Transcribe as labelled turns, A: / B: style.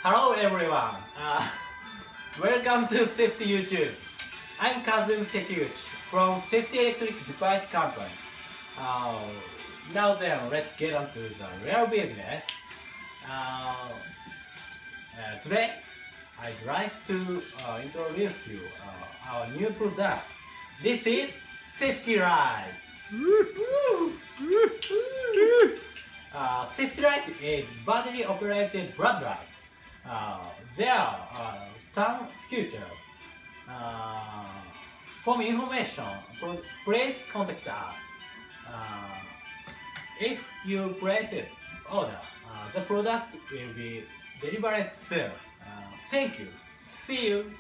A: Hello everyone, welcome to Safety YouTube. I'm Kazum Security from Safety Electric Device Company. Now then, let's get on to the real business. Today, I'd like to introduce you our new product. This is Safety Light. Safety Light is battery operated floodlight. There are some features. For more information, please contact us. If you place an order, the product will be delivered soon. Thank you. See you.